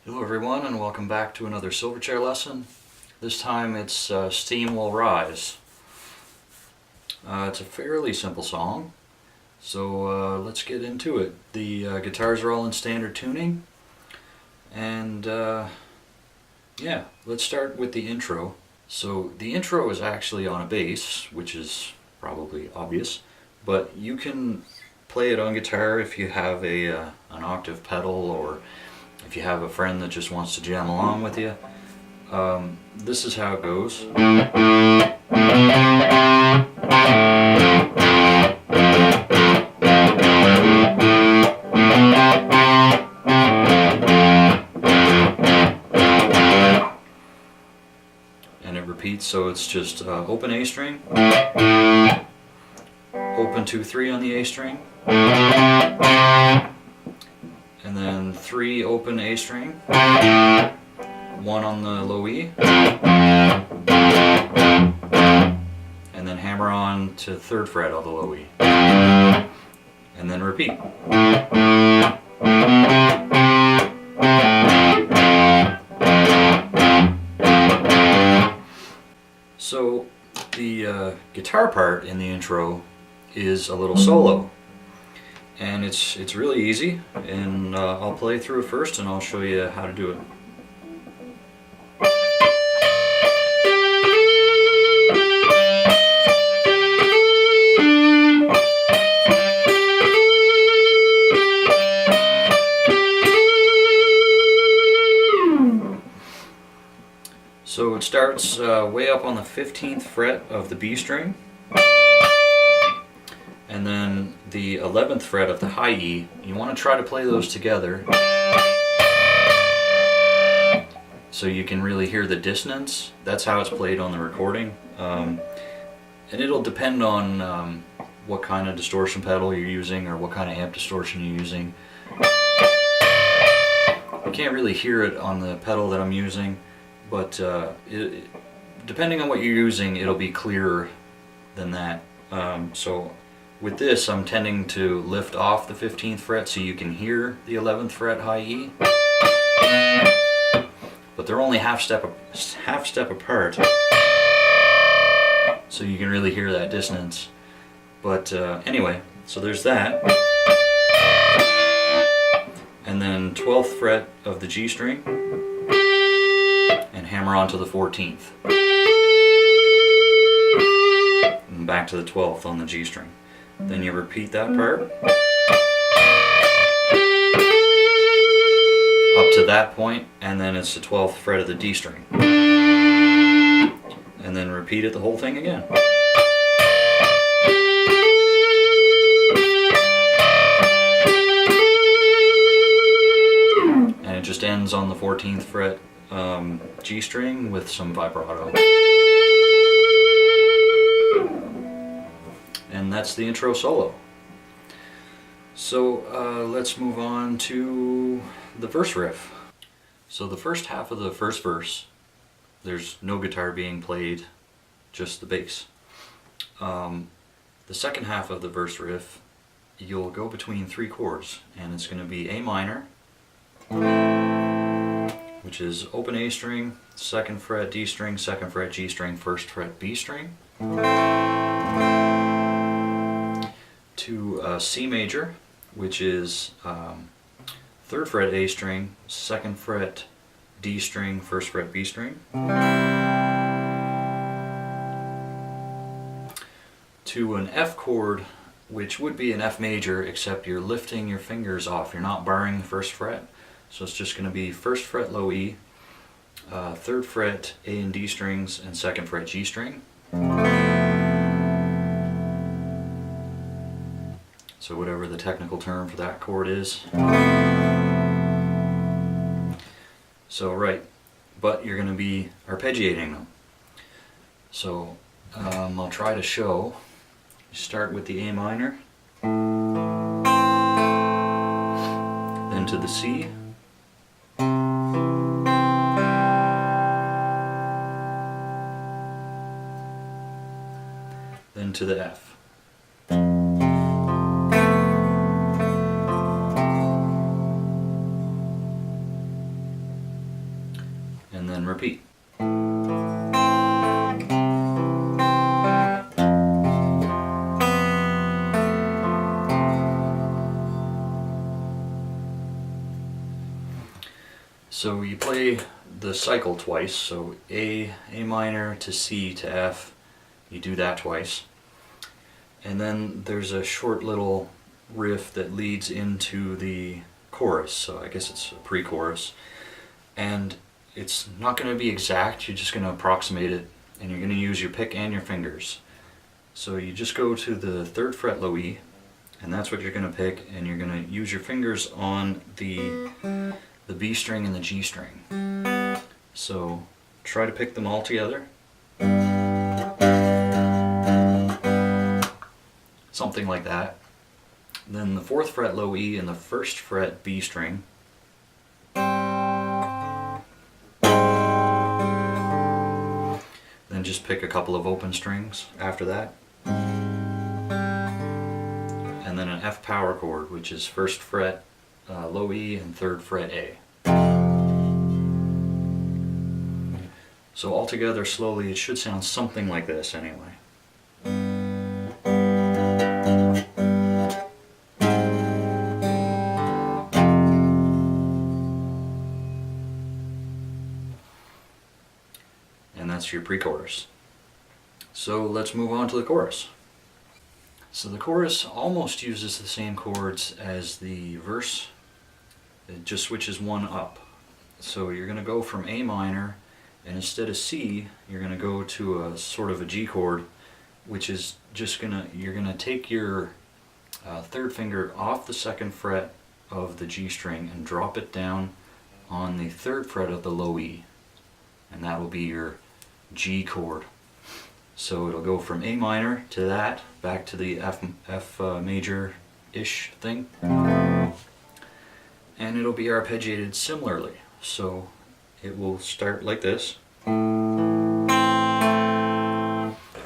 Hello everyone, and welcome back to another Silverchair lesson. This time it's Steam Will Rise. It's a fairly simple song, so let's get into it. The guitars are all in standard tuning, and yeah, let's start with the intro. So the intro is actually on a bass, which is probably obvious, but you can play it on guitar if you have an octave pedal, or if you have a friend that just wants to jam along with you. This is how it goes. And it repeats, so it's just open A string, open 2-3 on the A string, and then 3 open A string, 1 on the low E, and then hammer on to 3rd fret of the low E, and then repeat. So the guitar part in the intro is a little solo. And it's really easy, and I'll play through it first and I'll show you how to do it. So it starts way up on the 15th fret of the B string, and then the 11th fret of the high E. You want to try to play those together so you can really hear the dissonance. That's how it's played on the recording. And it'll depend on what kind of distortion pedal you're using or what kind of amp distortion you're using. You can't really hear it on the pedal that I'm using, but depending on what you're using, it'll be clearer than that. So with this, I'm tending to lift off the 15th fret so you can hear the 11th fret high E. But they're only half step apart, so you can really hear that dissonance. But anyway, so there's that. And then 12th fret of the G string, and hammer on to the 14th. And back to the 12th on the G string. Then you repeat that part up to that point, and then it's the 12th fret of the D string. And then repeat it the whole thing again. And it just ends on the 14th fret G string with some vibrato. And that's the intro solo. So let's move on to the verse riff. So the first half of the first verse, there's no guitar being played, just the bass. The second half of the verse riff, you'll go between 3 chords, and it's going to be A minor, which is open A string, 2nd fret D string, 2nd fret G string, 1st fret B string, to C major, which is 3rd fret A string, 2nd fret D string, 1st fret B string, to an F chord, which would be an F major, except you're lifting your fingers off, you're not barring the 1st fret, so it's just going to be 1st fret low E, 3rd fret A and D strings, and 2nd fret G string. So whatever the technical term for that chord is. So right, but you're going to be arpeggiating them. So I'll try to show. You start with the A minor, then to the C, then to the F. and then repeat. So you play the cycle twice, so A minor to C to F, you do that twice. And then there's a short little riff that leads into the chorus, so I guess it's a pre-chorus. And it's not going to be exact, you're just going to approximate it, and you're going to use your pick and your fingers. So you just go to the 3rd fret low E, and that's what you're going to pick, and you're going to use your fingers on the B string and the G string. So try to pick them all together. Something like that. Then the 4th fret low E and the 1st fret B string. Then just pick a couple of open strings after that. And then an F power chord, which is 1st fret low E and 3rd fret A. So altogether, slowly, it should sound something like this anyway. And that's your pre-chorus. So let's move on to the chorus. So the chorus almost uses the same chords as the verse. It just switches one up. So you're going to go from A minor, and instead of C, you're going to go to a sort of a G chord, which is just you're going to take your 3rd finger off the 2nd fret of the G string and drop it down on the 3rd fret of the low E. And that will be your G chord. So it'll go from A minor to that, back to the F major-ish thing. And it'll be arpeggiated similarly. So it will start like this.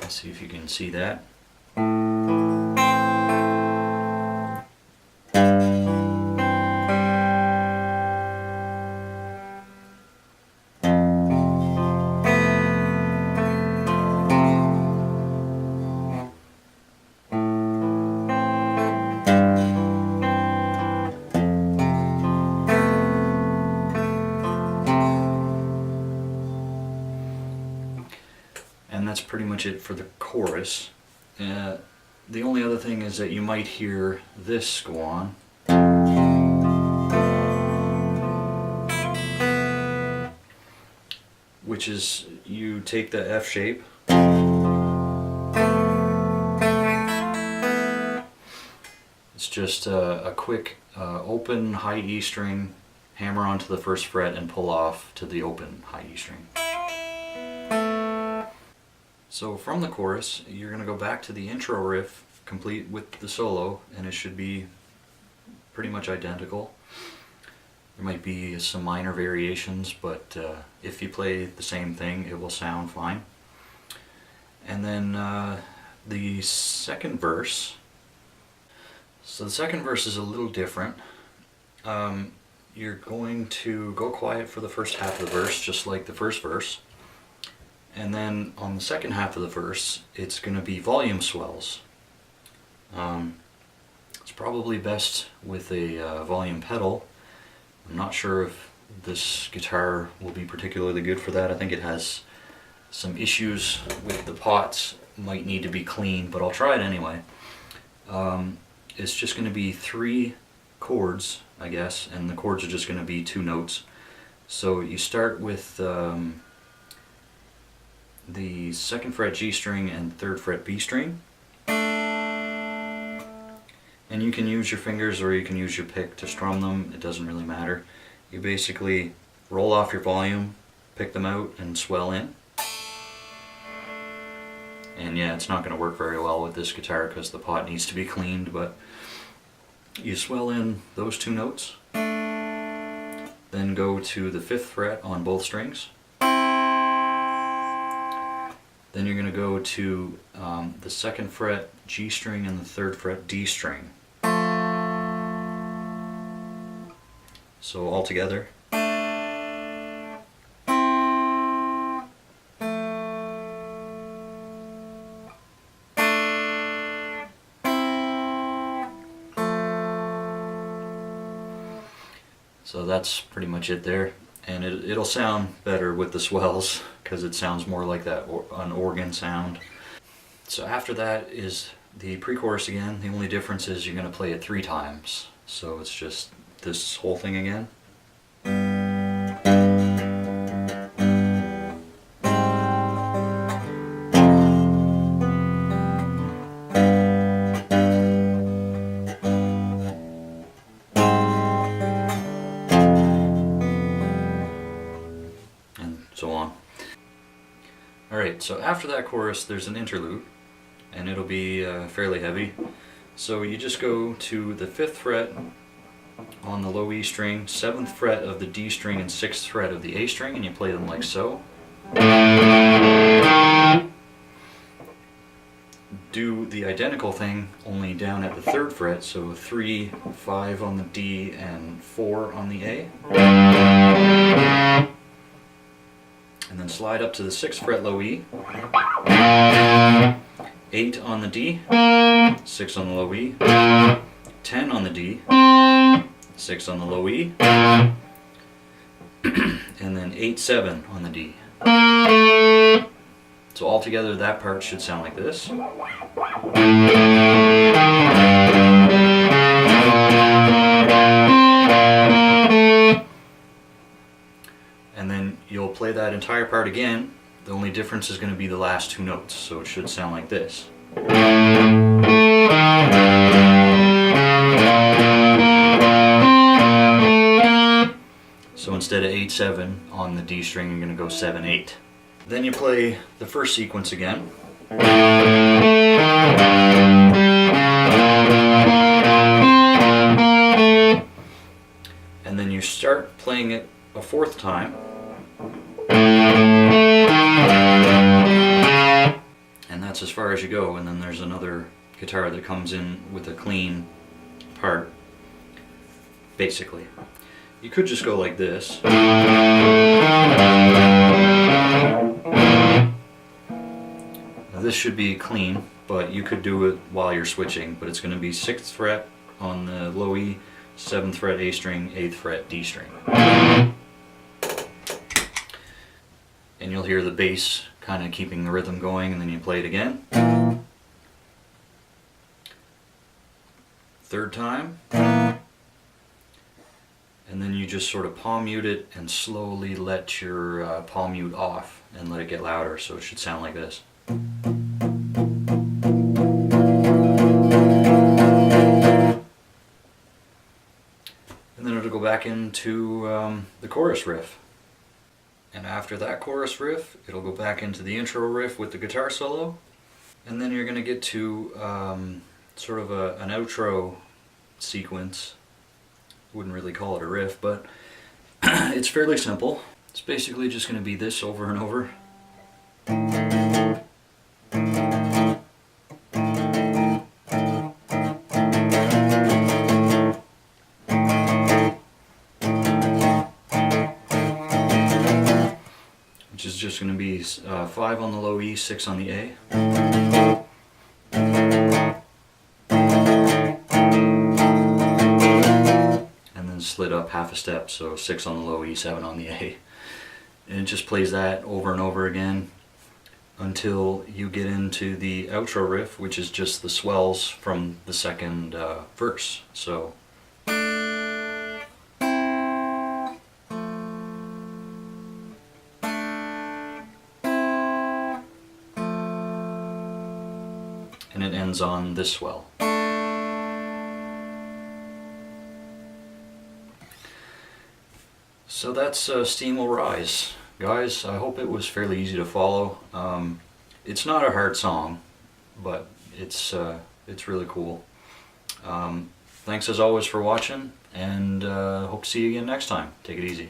Let's see if you can see that. And that's pretty much it for the chorus. The only other thing is that you might hear this go on. Which is, you take the F shape, it's just a quick open high E string, hammer onto the 1st fret and pull off to the open high E string. So from the chorus, you're going to go back to the intro riff, complete with the solo, and it should be pretty much identical. There might be some minor variations, but if you play the same thing, it will sound fine. And then the 2nd verse. So the 2nd verse is a little different. You're going to go quiet for the first half of the verse, just like the first verse. And then on the second half of the verse, it's going to be volume swells. It's probably best with a volume pedal. I'm not sure if this guitar will be particularly good for that. I think it has some issues with the pots, might need to be cleaned, but I'll try it anyway. It's just going to be 3 chords, I guess, and the chords are just going to be 2 notes. So you start with the 2nd fret G string and 3rd fret B string. And you can use your fingers or you can use your pick to strum them, it doesn't really matter. You basically roll off your volume, pick them out, and swell in. And yeah, it's not going to work very well with this guitar because the pot needs to be cleaned, but you swell in those 2 notes, then go to the 5th fret on both strings. Then you're going to go to the 2nd fret G string and the 3rd fret D string. So all together. So that's pretty much it there. And it'll sound better with the swells because it sounds more like that an organ sound. So after that is the pre-chorus again. The only difference is you're going to play it 3 times. So it's just this whole thing again. And so on. Alright, so after that chorus there's an interlude, and it'll be fairly heavy. So you just go to the 5th fret on the low E string, 7th fret of the D string, and 6th fret of the A string, and you play them like so. Do the identical thing, only down at the 3rd fret, so 3, 5 on the D, and 4 on the A. And then slide up to the 6th fret low E, 8 on the D, 6 on the low E, 10 on the D, 6 on the low E, and then 8, 7 on the D. So altogether that part should sound like this. And then you'll play that entire part again. The only difference is going to be the last 2 notes, so it should sound like this. So instead of 8, 7 on the D string, you're going to go 7, 8. Then you play the first sequence again. And then you start playing it a 4th time. And that's as far as you go, and then there's another guitar that comes in with a clean part, basically. You could just go like this. Now this should be clean, but you could do it while you're switching, but it's going to be 6th fret on the low E, 7th fret A string, 8th fret D string. And you'll hear the bass kind of keeping the rhythm going, and then you play it again. 3rd time. And then you just sort of palm mute it and slowly let your palm mute off and let it get louder, so it should sound like this. And then it'll go back into the chorus riff. And after that chorus riff, it'll go back into the intro riff with the guitar solo. And then you're going to get to sort of an outro sequence. Wouldn't really call it a riff, but it's fairly simple. It's basically just going to be this over and over. Which is just going to be 5 on the low E, 6 on the A. Slid up half a step, so 6 on the low E, 7 on the A. And it just plays that over and over again until you get into the outro riff, which is just the swells from the 2nd verse. So and it ends on this swell. So that's Steam Will Rise. Guys, I hope it was fairly easy to follow. It's not a hard song, but it's really cool. Thanks as always for watching, and hope to see you again next time. Take it easy.